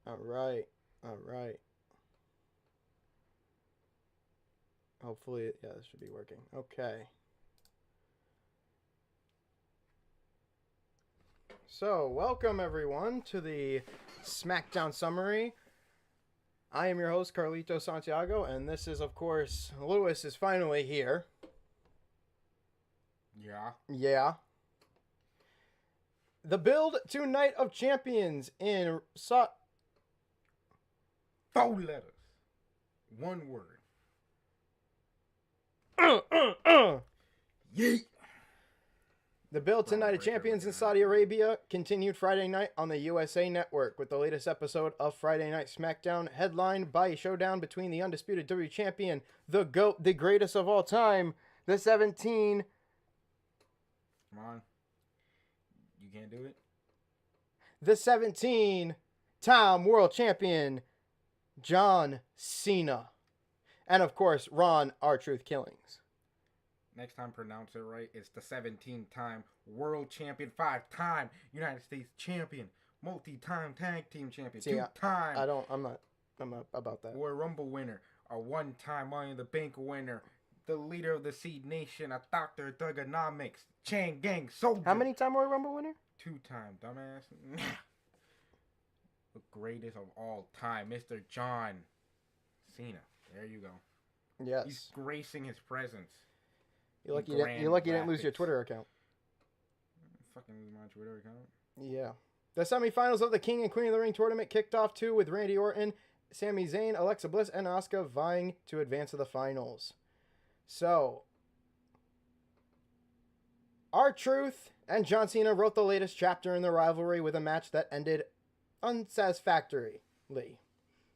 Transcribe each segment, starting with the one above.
All right. All right. Hopefully, yeah, this should be working. Okay. So, welcome everyone to the SmackDown summary. I am your host, Carlito Santiago, and this is, of course, Lewis is finally here. Yeah. Yeah. The build to Night of Champions in 4 letters. 1 word. Yeet. The build to Night of Champions in Saudi Arabia continued Friday night on the USA Network with the latest episode of Friday Night SmackDown, headlined by a showdown between the undisputed WWE Champion, the GOAT, the greatest of all time, the 17... Come on. You can't do it? The 17-time world champion, John Cena. And, of course, Ron R-Truth Killings. Next time, pronounce it right. It's the 17-time world champion, 5-time United States champion, multi-time tag team champion, 2-time. I'm not about that. Royal Rumble winner, a 1-time Money in the Bank winner, the leader of the Seed Nation, a doctor of thugonomics, chain gang soldier. How many time Royal Rumble winner? 2-time, dumbass. The greatest of all time, Mr. John Cena. There you go. Yes. He's gracing his presence. You're lucky you didn't lose your Twitter account. Fucking lose my Twitter account. Yeah. The semifinals of the King and Queen of the Ring tournament kicked off too with Randy Orton, Sami Zayn, Alexa Bliss, and Asuka vying to advance to the finals. So, R-Truth and John Cena wrote the latest chapter in the rivalry with a match that ended unsatisfactorily.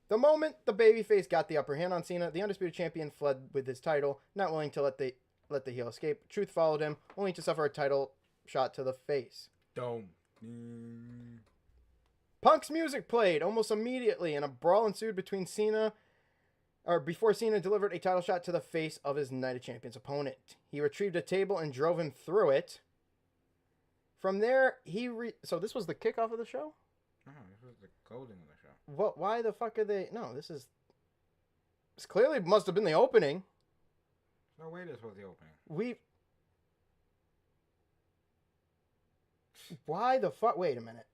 The moment the babyface got the upper hand on Cena, the undisputed champion fled with his title, not willing to let the heel escape. Truth followed him, only to suffer a title shot to the face. Dome. Punk's music played almost immediately, and a brawl ensued before Cena delivered a title shot to the face of his Night of Champions opponent. He retrieved a table and drove him through it. From there, so this was the kickoff of the show? No, this was the closing of the show. What? Why the fuck are they? No, this clearly must have been the opening. No way this was the opening. Why the fuck? Wait a minute.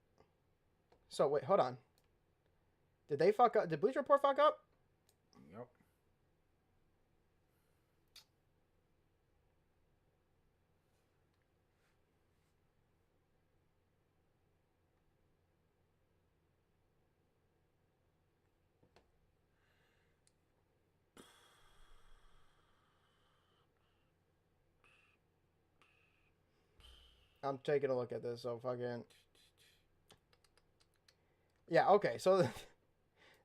So, wait, hold on. Did they fuck up? Did Bleacher Report fuck up? Yep. I'm taking a look at this, so fucking... Yeah, okay, so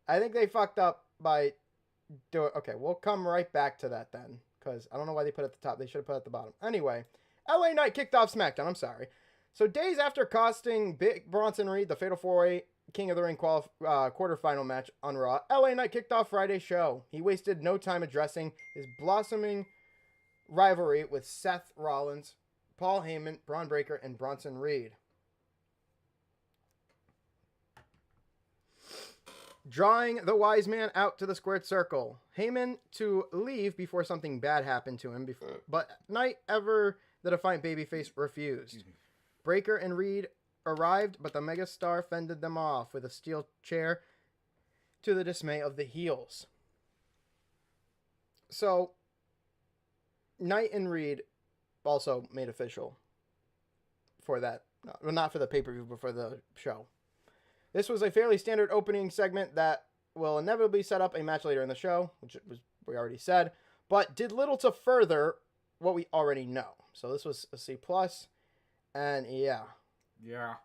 I think they fucked up by doing... Okay, we'll come right back to that then, because I don't know why they put it at the top. They should have put it at the bottom. Anyway, LA Knight kicked off SmackDown, I'm sorry. So days after costing Big Bronson Reed the Fatal 4-Way King of the Ring quarterfinal match on Raw, LA Knight kicked off Friday's show. He wasted no time addressing his blossoming rivalry with Seth Rollins, Paul Heyman, Braun Breaker, and Bronson Reed. Drawing the wise man out to the squared circle. Heyman to leave before something bad happened to him, but Knight, ever the defiant babyface, refused. Breaker and Reed arrived, but the megastar fended them off with a steel chair to the dismay of the heels. So, Knight and Reed also made official for that. Well, not for the pay-per-view, but for the show. This was a fairly standard opening segment that will inevitably set up a match later in the show, which we already said, but did little to further what we already know. So this was a C+, and yeah. Yeah.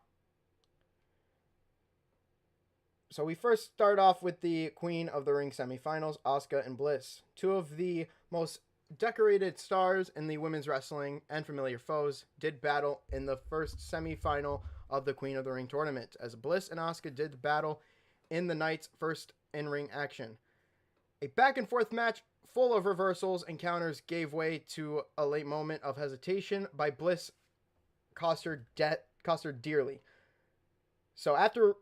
So we first start off with the Queen of the Ring semifinals, Asuka and Bliss. Two of the most decorated stars in the women's wrestling and familiar foes did battle in the first semifinal of the Queen of the Ring tournament, as Bliss and Asuka did battle in the night's first in-ring action. A back-and-forth match full of reversals and counters gave way to a late moment of hesitation by Bliss, cost her dearly. So after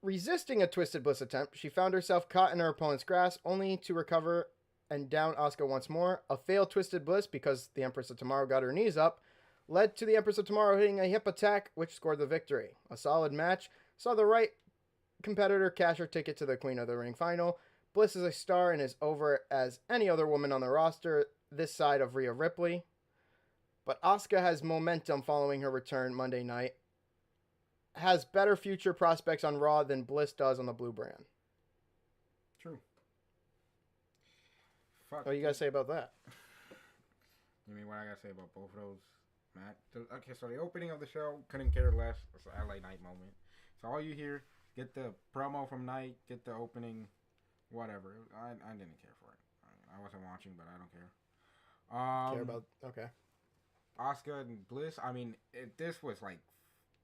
Resisting a Twisted Bliss attempt, she found herself caught in her opponent's grasp, only to recover and down Asuka once more. A failed Twisted Bliss, because the Empress of Tomorrow got her knees up, led to the Empress of Tomorrow hitting a hip attack, which scored the victory. A solid match saw the right competitor cash her ticket to the Queen of the Ring final. Bliss is a star and is over as any other woman on the roster this side of Rhea Ripley. But Asuka has momentum following her return Monday night. Has better future prospects on Raw than Bliss does on the Blue brand. True. Fuck. What do you guys say about that? You mean what I gotta say about both of those, Matt? Okay, so the opening of the show, couldn't care less. It's an LA Knight moment. So all you hear, get the promo from Knight, get the opening, whatever. I didn't care for it. I wasn't watching, but I don't care. Care about, okay. Asuka and Bliss, I mean, this was like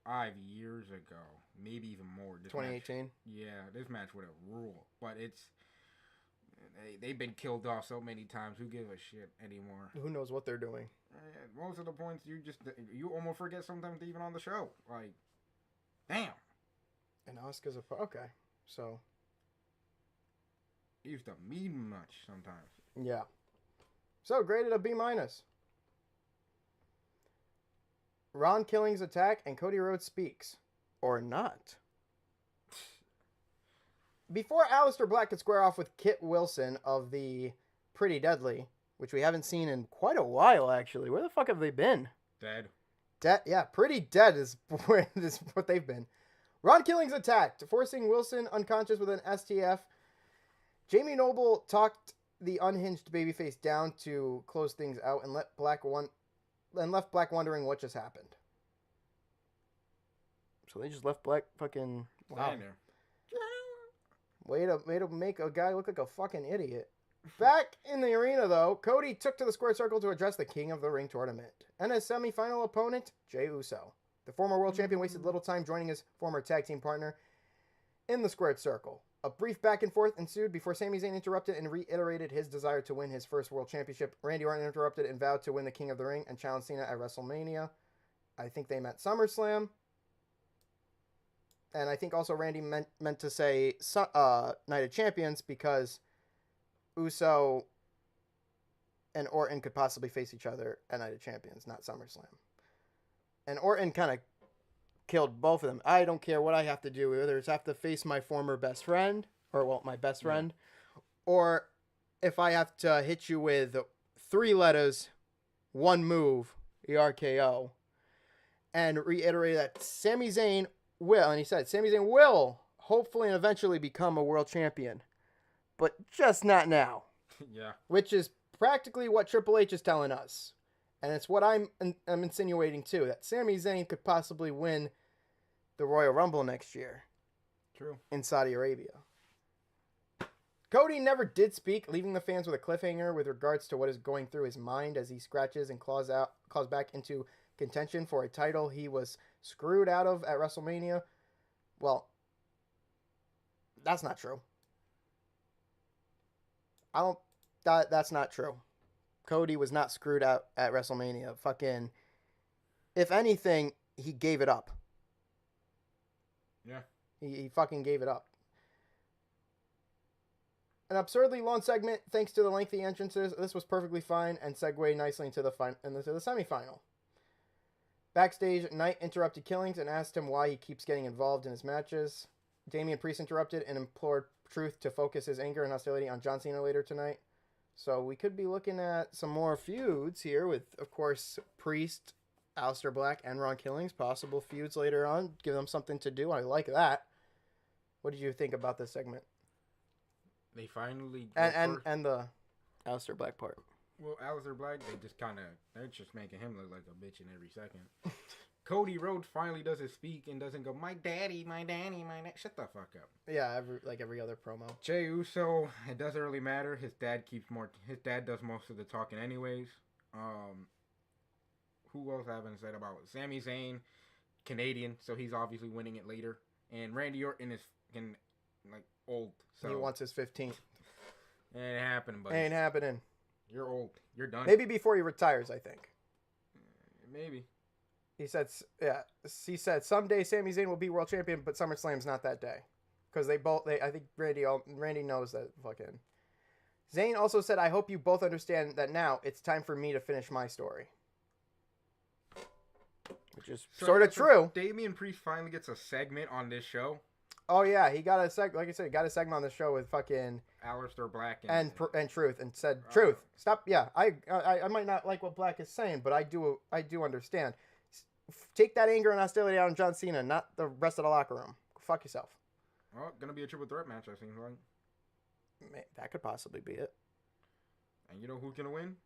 5 years ago, maybe even more. 2018? This match would have ruled. But they've been killed off so many times. Who gives a shit anymore? Who knows what they're doing? Most of the points you almost forget sometimes even on the show. Like, damn. And Asuka's okay. So it used to mean much sometimes. Yeah. So graded a B-. Ron Killing's attack and Cody Rhodes speaks. Or not. Before Aleister Black could square off with Kit Wilson of the Pretty Deadly, which we haven't seen in quite a while, actually. Where the fuck have they been? Dead. Yeah, Pretty Dead is what they've been. Ron Killing's attacked, forcing Wilson unconscious with an STF. Jamie Noble talked the unhinged babyface down to close things out and left Black wondering what just happened. So they just left Black fucking... Wow. Way to make a guy look like a fucking idiot. Back in the arena, though, Cody took to the square circle to address the King of the Ring tournament. And his semi-final opponent, Jey Uso. The former world champion wasted little time joining his former tag team partner in the squared circle. A brief back and forth ensued before Sami Zayn interrupted and reiterated his desire to win his first world championship. Randy Orton interrupted and vowed to win the King of the Ring and challenged Cena at WrestleMania. I think they meant SummerSlam. And I think also Randy meant to say Night of Champions because Uso and Orton could possibly face each other at Night of Champions, not SummerSlam. And Orton kind of killed both of them. I don't care what I have to do, whether it's have to face my former best friend, or, well, my best friend, or if I have to hit you with 3 letters, 1 move, the RKO, and reiterate that Sami Zayn will, and he said, Sami Zayn will hopefully and eventually become a world champion, but just not now. Yeah. Which is practically what Triple H is telling us. And it's what I'm insinuating too, that Sami Zayn could possibly win the Royal Rumble next year. True. In Saudi Arabia. Cody never did speak, leaving the fans with a cliffhanger with regards to what is going through his mind as he scratches and claws back into contention for a title he was screwed out of at WrestleMania. Well, that's not true. That's not true. Cody was not screwed out at WrestleMania. Fucking, if anything, he gave it up. Yeah. He fucking gave it up. An absurdly long segment, thanks to the lengthy entrances. This was perfectly fine and segued nicely into the semifinal. Backstage, Knight interrupted Killings and asked him why he keeps getting involved in his matches. Damian Priest interrupted and implored Truth to focus his anger and hostility on John Cena later tonight. So we could be looking at some more feuds here with, of course, Priest, Aleister Black, and Ron Killings. Possible feuds later on. Give them something to do. I like that. What did you think about this segment? They finally... And the Aleister Black part. Well, Aleister Black, they're just making him look like a bitch in every second. Cody Rhodes finally doesn't speak and doesn't go, my daddy. Shut the fuck up. Yeah, every other promo. Jey Uso, it doesn't really matter. His dad does most of the talking anyways. Who else haven't said about it? Sami Zayn, Canadian, so he's obviously winning it later. And Randy Orton is old. So he wants his 15th. Ain't happening, buddy. Ain't happening. You're old. You're done. Maybe before he retires, I think. Maybe. He said, someday Sami Zayn will be world champion, but SummerSlam's not that day. Because I think Randy knows that fucking. Zayn also said, I hope you both understand that now it's time for me to finish my story. Which is sort of true. Damian Priest finally gets a segment on this show. Oh, yeah. He got like I said, got a segment on the show with fucking Aleister Black and Truth, and said, Truth, stop. Yeah, I might not like what Black is saying, but I do understand. Take that anger and hostility out on John Cena, not the rest of the locker room. Go fuck yourself. Well, gonna be a triple threat match, I think, like. That could possibly be it. And you know who's gonna win?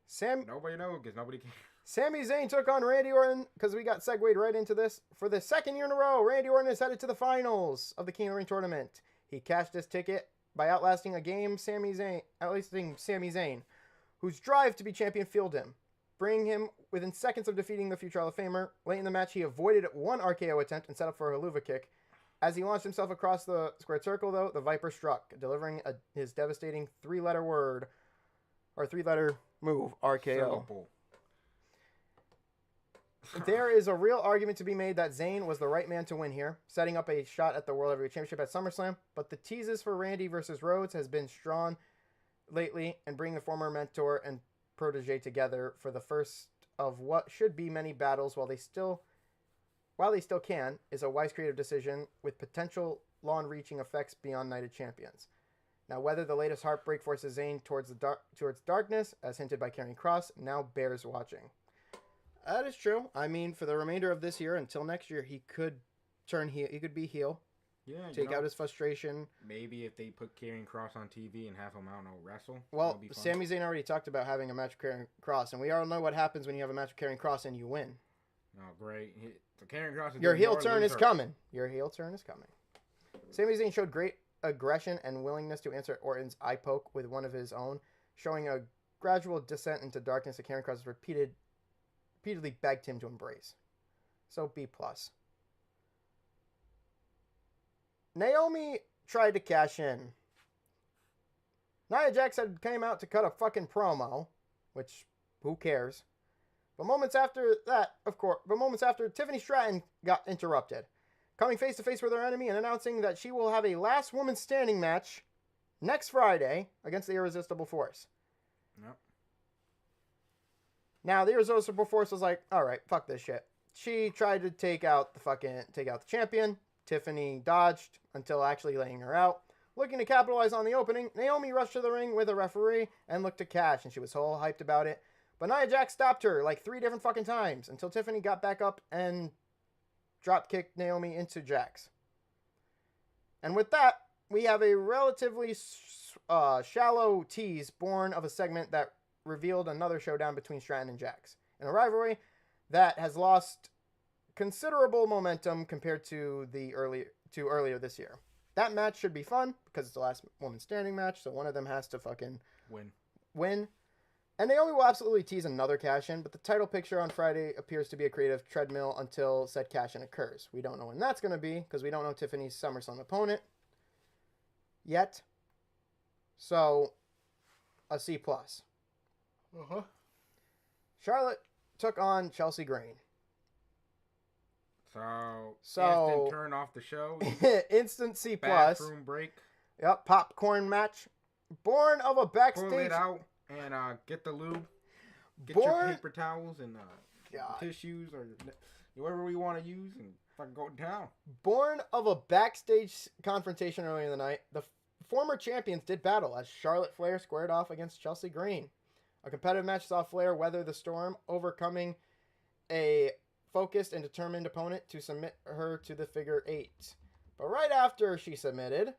Nobody knows, because nobody can. Sami Zayn took on Randy Orton, because we got segued right into this. For the second year in a row, Randy Orton is headed to the finals of the King of the Ring tournament. He cashed his ticket by outlasting Sami Zayn, whose drive to be champion fueled him, bringing him within seconds of defeating the future Hall of Famer. Late in the match, he avoided one RKO attempt and set up for a haluva kick. As he launched himself across the squared circle, though, the Viper struck, delivering his devastating three-letter move, RKO. Syllable. There is a real argument to be made that Zayn was the right man to win here, setting up a shot at the World Heavyweight Championship at SummerSlam, but the teases for Randy versus Rhodes has been strong lately, and bringing the former mentor and protege together for the first of what should be many battles while they still can, is a wise creative decision with potential long-reaching effects beyond Night of Champions. Now, whether the latest heartbreak forces Zayn towards darkness, as hinted by Karrion Kross, now bears watching. That is true. I mean, for the remainder of this year until next year, he could turn heel. He could be heel. Yeah, take out his frustration. Maybe if they put Karrion Kross on TV and have him, I don't know, wrestle. Well, Sami Zayn already talked about having a match with Karrion Kross, and we all know what happens when you have a match with Karrion Kross and you win. Oh, great. Karrion Kross is your heel turn is coming. Your heel turn is coming. Sami Zayn showed great aggression and willingness to answer Orton's eye poke with one of his own, showing a gradual descent into darkness that Karrion Kross repeatedly begged him to embrace. So B+. Naomi tried to cash in. Nia Jax came out to cut a fucking promo, which, who cares? But moments after, Tiffany Stratton got interrupted, coming face to face with her enemy and announcing that she will have a last woman standing match next Friday against the Irresistible Force. Yep. Now, the Irresistible Force was like, all right, fuck this shit. She tried to take out the champion. Tiffany dodged until actually laying her out. Looking to capitalize on the opening, Naomi rushed to the ring with a referee and looked to cash, and she was all hyped about it. But Nia Jax stopped her like 3 different fucking times until Tiffany got back up and drop kicked Naomi into Jax. And with that, we have a relatively shallow tease born of a segment that revealed another showdown between Stratton and Jax, in a rivalry that has lost considerable momentum compared to earlier this year. That match should be fun because it's the last woman standing match, so one of them has to fucking win. And Naomi will absolutely tease another cash-in, but the title picture on Friday appears to be a creative treadmill until said cash-in occurs. We don't know when that's going to be because we don't know Tiffany's SummerSlam opponent yet. So, a C+. Charlotte took on Chelsea Green. So instant turn off the show. Instant C+. Bathroom break. Yep, popcorn match. Born of a backstage. Pull it out and get the lube. Get your paper towels and tissues or whatever we want to use and fucking go down. Born of a backstage confrontation earlier in the night, the former champions did battle as Charlotte Flair squared off against Chelsea Green. A competitive match saw Flair weather the storm, overcoming a focused and determined opponent to submit her to the figure 8. But right after she submitted,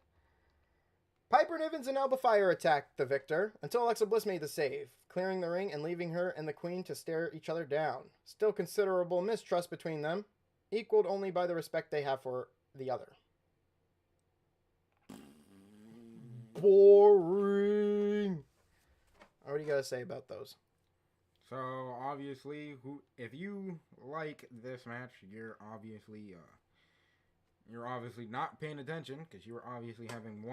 Piper Niven's and Alba Fire attacked the victor until Alexa Bliss made the save, clearing the ring and leaving her and the Queen to stare each other down. Still considerable mistrust between them, equaled only by the respect they have for the other. Boring. What do you gotta say about those? So obviously, if you like this match, you're obviously not paying attention because you were obviously having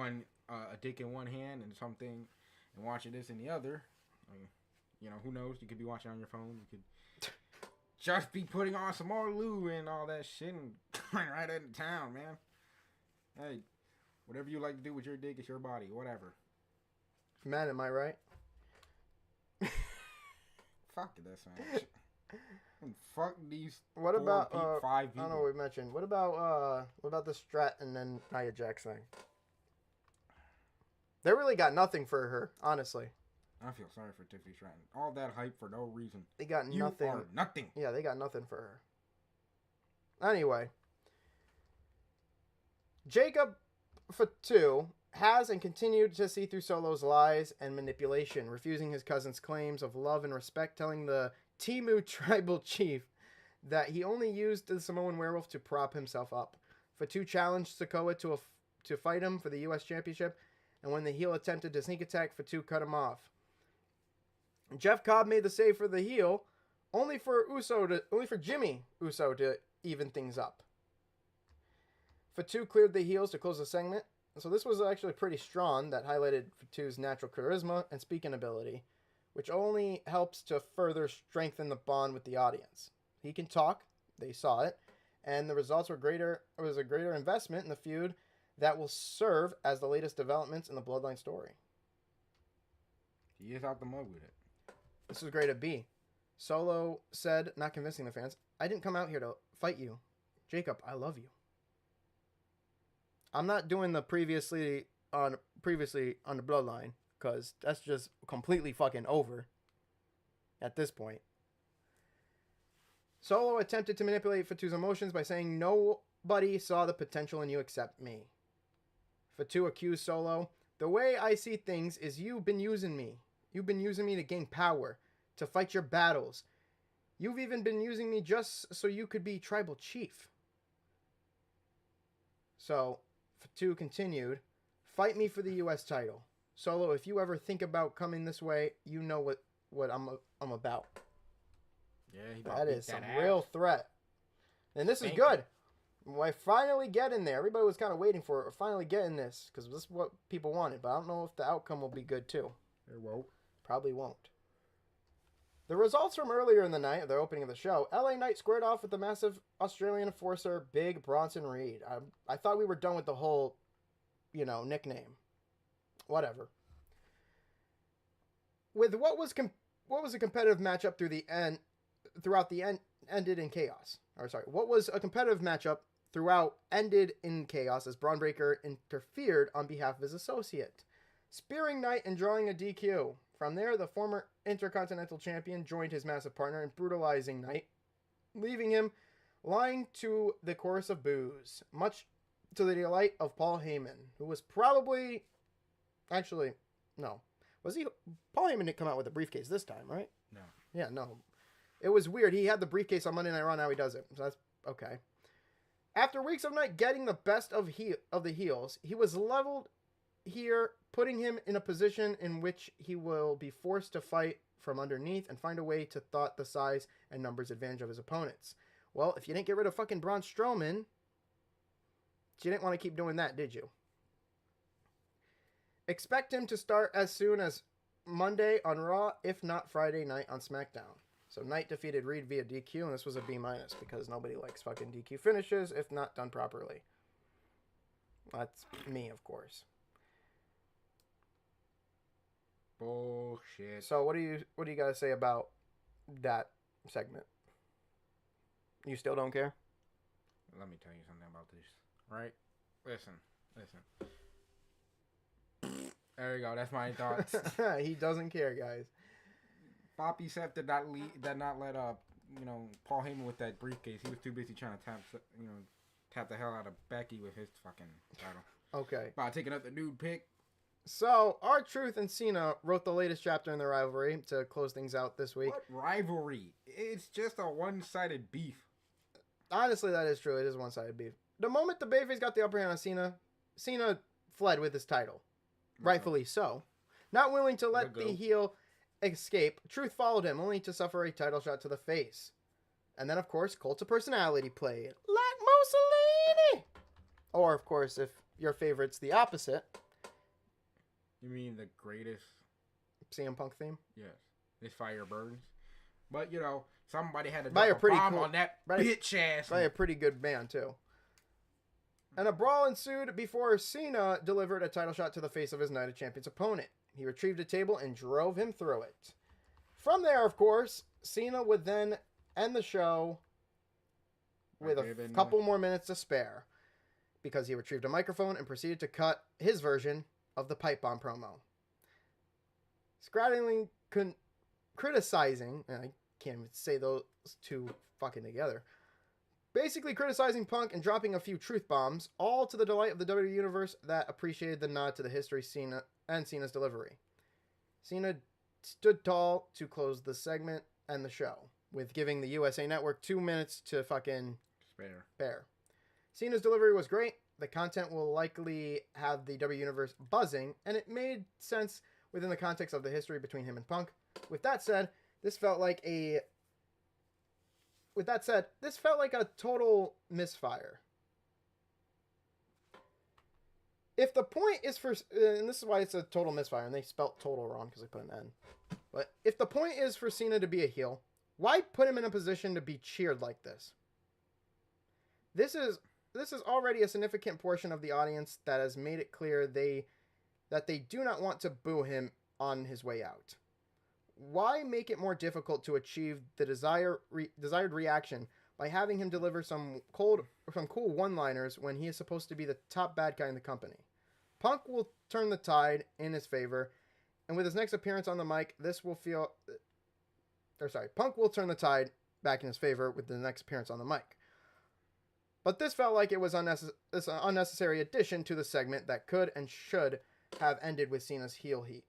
a dick in one hand and something, and watching this in the other. Who knows? You could be watching on your phone. You could just be putting on some more lube and all that shit and going right into town, man. Hey, Whatever you like to do with your dick, it's your body. Whatever. Man, am I right? Fuck this match. Fuck these. What about five people? I don't know what we mentioned. What about the Strat and then Nia Jax thing? They really got nothing for her, honestly. I feel sorry for Tiffany Stratton. All that hype for no reason. They got you nothing. Are nothing. Yeah, they got nothing for her. Anyway, Jacob Fatu has and continued to see through Solo's lies and manipulation, refusing his cousin's claims of love and respect, telling the Timu tribal chief that he only used the Samoan werewolf to prop himself up. Fatu challenged Sikoa to fight him for the U.S. Championship, and when the heel attempted to sneak attack, Fatu cut him off. Jeff Cobb made the save for the heel, only for Jimmy Uso to even things up. Fatu cleared the heels to close the segment. So this was actually pretty strong, that highlighted Fatu's natural charisma and speaking ability, which only helps to further strengthen the bond with the audience. He can talk, they saw it, and the results were greater. It was a greater investment in the feud that will serve as the latest developments in the Bloodline story. He is out the mud with it. This is great at B. Solo said, not convincing the fans, "I didn't come out here to fight you. Jacob, I love you. I'm not doing the previously on the Bloodline, because that's just completely fucking over at this point." Solo attempted to manipulate Fatu's emotions by saying, "Nobody saw the potential in you except me." Fatu accused Solo, "The way I see things is you've been using me. You've been using me to gain power, to fight your battles. You've even been using me just so you could be tribal chief." So, Fatu continued, "Fight me for the U.S. title. Solo, if you ever think about coming this way, you know what I'm about." Yeah, that is some real threat. And this is good. We're finally getting there. Everybody was kind of waiting for it. We're finally getting this, because this is what people wanted. But I don't know if the outcome will be good, too. It won't. Probably won't. The results from earlier in the night, the opening of the show, LA Knight squared off with the massive Australian enforcer, Big Bronson Reed. I thought we were done with the whole, nickname. Whatever. With what was a competitive matchup ended in chaos. What was a competitive matchup throughout ended in chaos as Braun Breaker interfered on behalf of his associate, spearing Knight and drawing a DQ. From there, the former Intercontinental Champion joined his massive partner in brutalizing Knight, leaving him lying to the chorus of boos, much to the delight of Paul Heyman, who was probably... Actually, no. Was he... Paul Heyman didn't come out with a briefcase this time, right? No. Yeah, no. It was weird. He had the briefcase on Monday Night Raw, now he doesn't. So that's okay. After weeks of Knight getting the best of the heels, he was leveled here, putting him in a position in which he will be forced to fight from underneath and find a way to thwart the size and numbers advantage of his opponents. Well, if you didn't get rid of fucking Braun Strowman, you didn't want to keep doing that, did you? Expect him to start as soon as Monday on Raw, if not Friday night on SmackDown. So Knight defeated Reed via DQ, and this was a B- because nobody likes fucking DQ finishes if not done properly. That's me, of course. Bullshit. So what do you gotta say about that segment? You still don't care? Let me tell you something about this. Right? Listen. There you go. That's my thoughts. He doesn't care, guys. Bobby Seth did not let Paul Heyman with that briefcase. He was too busy trying to tap the hell out of Becky with his fucking title. Okay. By taking up the nude pic. So, R-Truth and Cena wrote the latest chapter in their rivalry to close things out this week. What rivalry? It's just a one-sided beef. Honestly, that is true. It is one-sided beef. The moment the babyface got the upper hand on Cena fled with his title. Rightfully so. Not willing to let the heel escape, Truth followed him, only to suffer a title shot to the face. And then, of course, Cult of Personality played. Like Mussolini! Or, of course, if your favorite's the opposite. You mean the greatest... CM Punk theme? Yes. This fire burns. But, somebody had to drop a bomb on that bitch ass. By a pretty good band, too. And a brawl ensued before Cena delivered a title shot to the face of his Night of Champions opponent. He retrieved a table and drove him through it. From there, of course, Cena would then end the show with a couple more minutes to spare because he retrieved a microphone and proceeded to cut his version of the pipe bomb promo. Scratchingly criticizing, and I can't even say those two fucking together, basically criticizing Punk and dropping a few truth bombs, all to the delight of the WWE Universe that appreciated the nod to the history Cena and Cena's delivery. Cena stood tall to close the segment and the show, with giving the USA Network 2 minutes to fucking spare. Cena's delivery was great. The content will likely have the WWE Universe buzzing, and it made sense within the context of the history between him and Punk. With that said, this felt like a total misfire. If the point is for, and this is why it's a total misfire, and they spelt total wrong because they put an N. But if the point is for Cena to be a heel, why put him in a position to be cheered like this? This is already a significant portion of the audience that has made it clear that they do not want to boo him on his way out. Why make it more difficult to achieve the desired reaction by having him deliver some cool one-liners when he is supposed to be the top bad guy in the company? Punk will turn the tide in his favor, and with his next appearance on the mic, Punk will turn the tide back in his favor with the next appearance on the mic. But this felt like it was an unnecessary addition to the segment that could and should have ended with Cena's heel heat.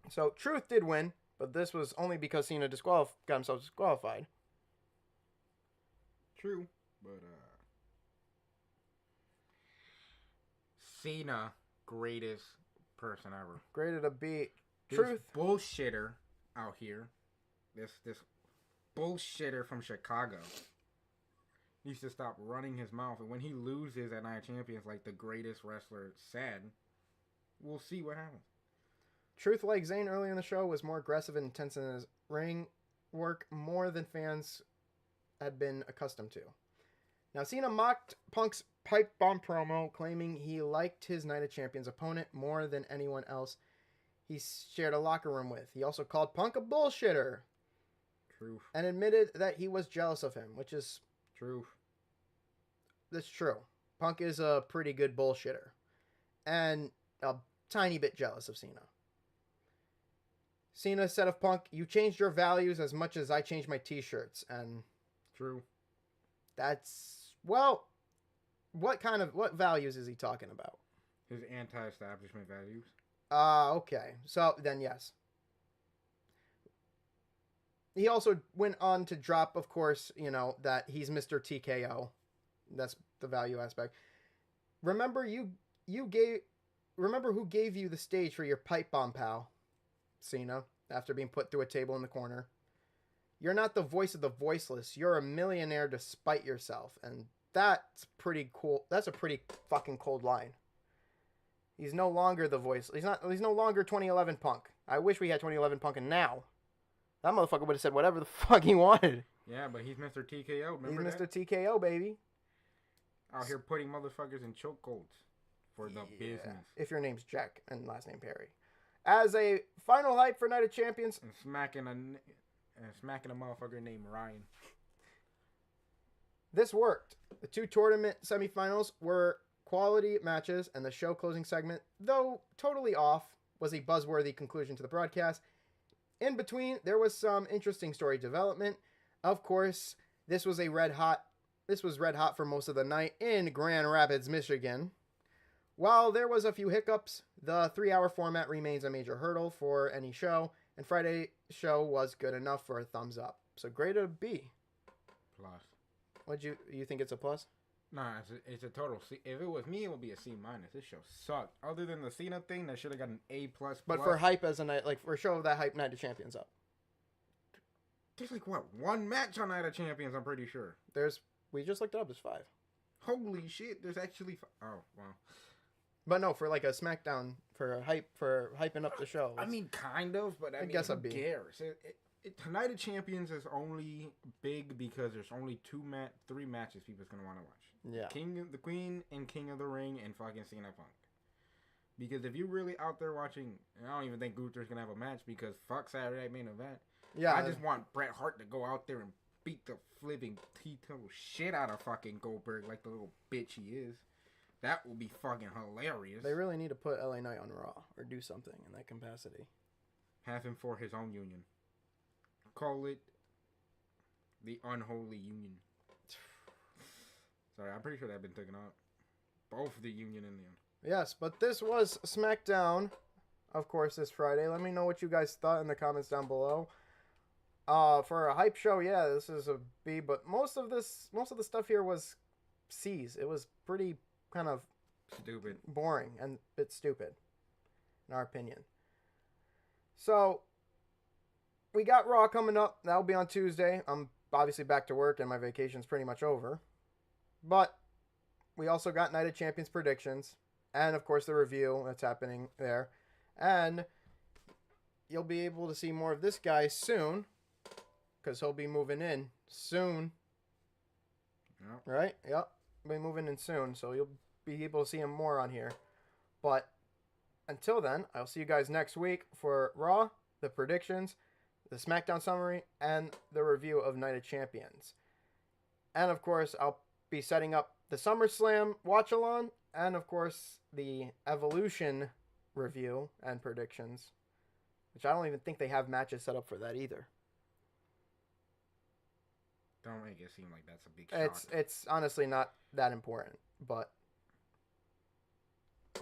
So, Truth did win, but this was only because Cena got himself disqualified. True, but Cena, greatest person ever. Graded a B. Truth. This bullshitter out here, this bullshitter from Chicago, needs to stop running his mouth. And when he loses at Night of Champions like the greatest wrestler said, we'll see what happens. Truth, like Zayn earlier in the show, was more aggressive and intense in his ring work, more than fans had been accustomed to. Now, Cena mocked Punk's pipe bomb promo, claiming he liked his Night of Champions opponent more than anyone else he shared a locker room with. He also called Punk a bullshitter. Truth. And admitted that he was jealous of him, which is... Truth. That's true. Punk is a pretty good bullshitter. And a tiny bit jealous of Cena. Cena said of Punk, "You changed your values as much as I changed my t-shirts." And true. That's, well, what values is he talking about? His anti-establishment values. Okay. So then yes. He also went on to drop, of course, that he's Mr. TKO. That's the value aspect. Remember who gave you the stage for your pipe bomb, pal? Cena, after being put through a table in the corner. You're not the voice of the voiceless. You're a millionaire despite yourself. And that's pretty cool. That's a pretty fucking cold line. He's no longer the voice. He's no longer 2011 Punk. I wish we had 2011 Punk, and now that motherfucker would have said whatever the fuck he wanted. Yeah, but he's Mr. TKO. Remember he's Mr. TKO, baby. Out here putting motherfuckers in chokeholds for the business. If your name's Jack and last name Perry. As a final hype for Night of Champions, and smacking a motherfucker named Ryan. This worked. The two tournament semifinals were quality matches, and the show closing segment, though totally off, was a buzzworthy conclusion to the broadcast. In between, there was some interesting story development. Of course, this was red hot for most of the night in Grand Rapids, Michigan. While there was a few hiccups, the 3-hour format remains a major hurdle for any show, and Friday's show was good enough for a thumbs up. So graded a B. Plus. Would you think it's a plus? Nah, it's a total C. If it was me, it would be a C minus. This show sucked. Other than the Cena thing, that should have got an A plus. But for hype as a night, like for a show of that hype, Night of Champions up. There's like one match on Night of Champions. I'm pretty sure. We just looked it up. There's 5. Holy shit! There's actually 5. Oh wow. But no, for like a SmackDown for hyping up the show. I mean, kind of, but I mean, guess who a B. cares? Night of Champions is only big because there's only three matches people's gonna want to watch. Yeah. The Queen and King of the Ring and fucking Cena Punk. Because if you're really out there watching, I don't even think Gunther's gonna have a match because fuck Saturday Night Main Event. Yeah. I just want Bret Hart to go out there and beat the flipping total shit out of fucking Goldberg like the little bitch he is. That will be fucking hilarious. They really need to put LA Knight on Raw or do something in that capacity. Have him for his own union. Call it the Unholy Union. Sorry, I'm pretty sure they've been taken out. Both the Union and the... Yes, but this was SmackDown, of course, this Friday. Let me know what you guys thought in the comments down below. For a hype show, yeah, this is a B, but most of the stuff here was C's. It was pretty kind of stupid, boring, and a bit stupid, in our opinion. So, we got Raw coming up. That'll be on Tuesday. I'm obviously back to work, and my vacation's pretty much over. But we also got Night of Champions predictions, and of course the review that's happening there. And you'll be able to see more of this guy soon, because he'll be moving in soon. Yep. Right? Yep. Be moving in soon, so you'll be able to see him more on here. But until then, I'll see you guys next week for Raw, the predictions, the SmackDown summary, and the review of Night of Champions. And of course, I'll be setting up the SummerSlam watch-along, and of course, the Evolution review and predictions, which I don't even think they have matches set up for that either. Don't make it seem like that's a big shock. It's honestly not that important, but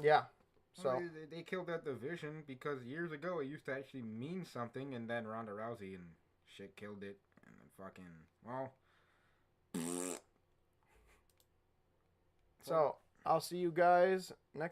yeah. So well, they killed that division because years ago it used to actually mean something, and then Ronda Rousey and shit killed it, and then fucking well. So I'll see you guys next.